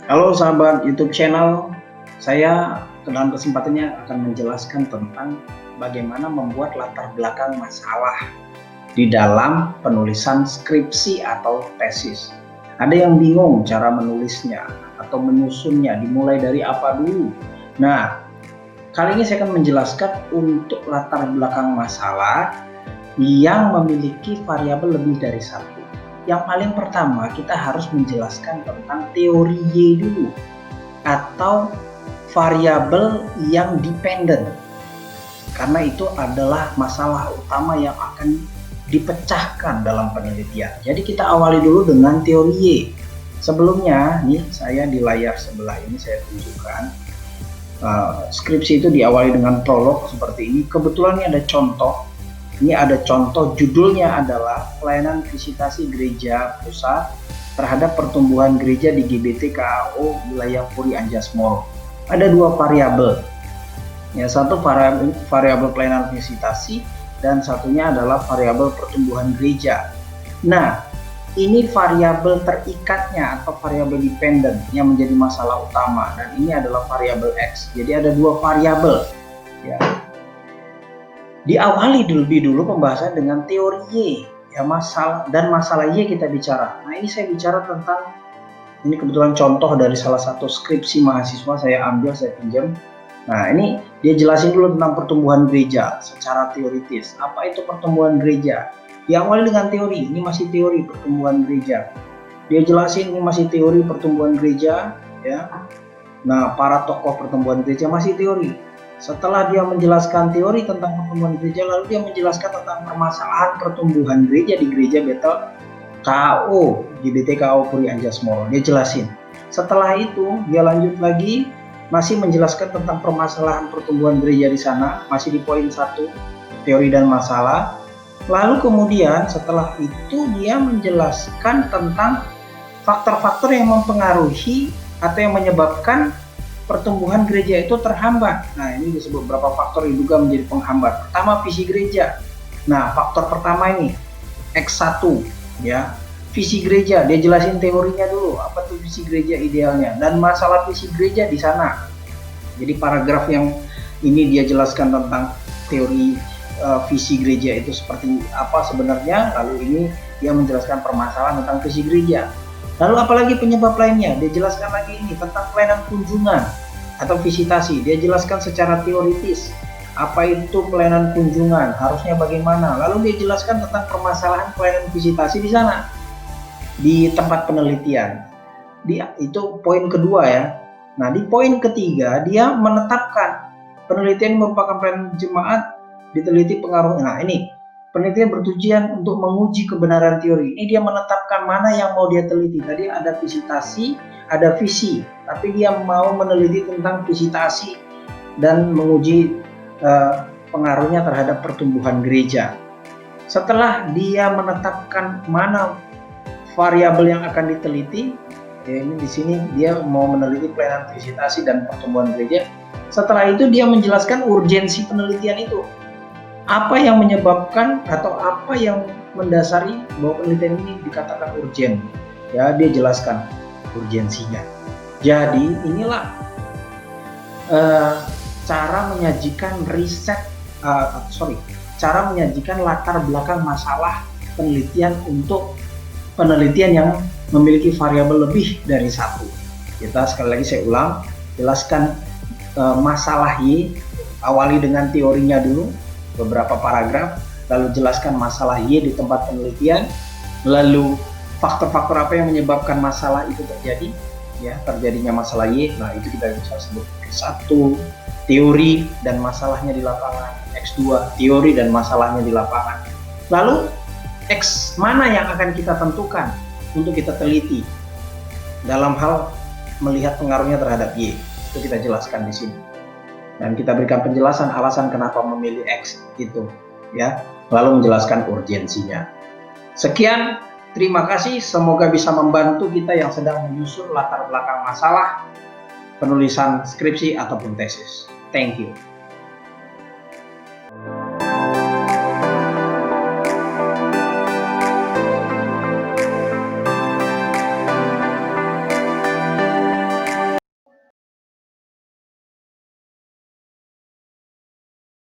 Halo sahabat YouTube channel, saya dalam kesempatannya akan menjelaskan tentang bagaimana membuat latar belakang masalah di dalam penulisan skripsi atau tesis. Ada yang bingung cara menulisnya atau menyusunnya, dimulai dari apa dulu. Nah, kali ini saya akan menjelaskan untuk latar belakang masalah yang memiliki variabel lebih dari satu. Yang paling pertama, kita harus menjelaskan tentang teori Y dulu, atau variabel yang dependen, karena itu adalah masalah utama yang akan dipecahkan dalam penelitian. Jadi kita awali dulu dengan teori Y. Sebelumnya nih, saya di layar sebelah ini saya tunjukkan skripsi itu diawali dengan prolog seperti ini. Kebetulan ini ada contoh. Ini ada contoh, judulnya adalah Pelayanan Visitasi Gereja Pusat terhadap Pertumbuhan Gereja di GBT KAO Wilayah Puri Anjas Moro. Ada dua variabel. Ya, satu variabel pelayanan visitasi dan satunya adalah variabel pertumbuhan gereja. Nah, ini variabel terikatnya atau variabel dependen yang menjadi masalah utama, dan ini adalah variabel X. Jadi ada dua variabel. Ya. Diawali lebih dulu pembahasan dengan teori Y, ya, masalah Y kita bicara. Nah, ini saya bicara tentang, ini kebetulan contoh dari salah satu skripsi mahasiswa saya ambil, saya pinjam. Nah, ini dia jelasin dulu tentang pertumbuhan gereja secara teoritis. Apa itu pertumbuhan gereja? Diawali dengan teori, ini masih teori pertumbuhan gereja. Dia jelasin ini masih teori pertumbuhan gereja, ya. Nah, para tokoh pertumbuhan gereja masih teori. Setelah dia menjelaskan teori tentang pertumbuhan gereja, lalu dia menjelaskan tentang permasalahan pertumbuhan gereja di Gereja Betel KAO, GBT KAO Puri Anjas Moro. Dia jelasin. Setelah itu, dia lanjut lagi, masih menjelaskan tentang permasalahan pertumbuhan gereja di sana, masih di poin 1, teori dan masalah. Lalu kemudian setelah itu dia menjelaskan tentang faktor-faktor yang mempengaruhi atau yang menyebabkan pertumbuhan gereja itu terhambat. Nah, ini disebut beberapa faktor yang juga menjadi penghambat. Pertama, visi gereja. Nah, faktor pertama ini X1, ya. Visi gereja, dia jelasin teorinya dulu, apa tuh visi gereja idealnya dan masalah visi gereja di sana. Jadi paragraf yang ini dia jelaskan tentang teori visi gereja itu seperti apa sebenarnya, lalu ini dia menjelaskan permasalahan tentang visi gereja. Lalu apalagi penyebab lainnya, dia jelaskan lagi ini tentang pelayanan kunjungan atau visitasi. Dia jelaskan secara teoritis, apa itu pelayanan kunjungan, harusnya bagaimana. Lalu dia jelaskan tentang permasalahan pelayanan visitasi di sana, di tempat penelitian. Itu poin kedua, ya. Nah, di poin ketiga, dia menetapkan penelitian merupakan pelayanan jemaat, diteliti pengaruhnya. Nah, ini penelitian bertujuan untuk menguji kebenaran teori. Ini dia menetapkan mana yang mau dia teliti. Tadi ada visitasi, ada visi, tapi dia mau meneliti tentang visitasi dan menguji pengaruhnya terhadap pertumbuhan gereja. Setelah dia menetapkan mana variabel yang akan diteliti, ya, ini di sini dia mau meneliti pelayanan visitasi dan pertumbuhan gereja. Setelah itu dia menjelaskan urgensi penelitian itu. Apa yang menyebabkan atau apa yang mendasari bahwa penelitian ini dikatakan urgen, ya, dia jelaskan urgensinya. Jadi inilah cara menyajikan cara menyajikan latar belakang masalah penelitian untuk penelitian yang memiliki variabel lebih dari satu. Kita sekali lagi saya ulang, jelaskan masalah Y, awali dengan teorinya dulu, beberapa paragraf, lalu jelaskan masalah Y di tempat penelitian, lalu faktor-faktor apa yang menyebabkan masalah itu terjadi, ya, terjadinya masalah Y. Nah, itu kita bisa sebut X1, teori dan masalahnya di lapangan, X2, teori dan masalahnya di lapangan. Lalu X mana yang akan kita tentukan untuk kita teliti dalam hal melihat pengaruhnya terhadap Y. Itu kita jelaskan di sini. Dan kita berikan penjelasan alasan kenapa memilih X itu, ya, lalu menjelaskan urgensinya. Sekian, terima kasih, semoga bisa membantu kita yang sedang menyusun latar belakang masalah penulisan skripsi ataupun tesis. Thank you.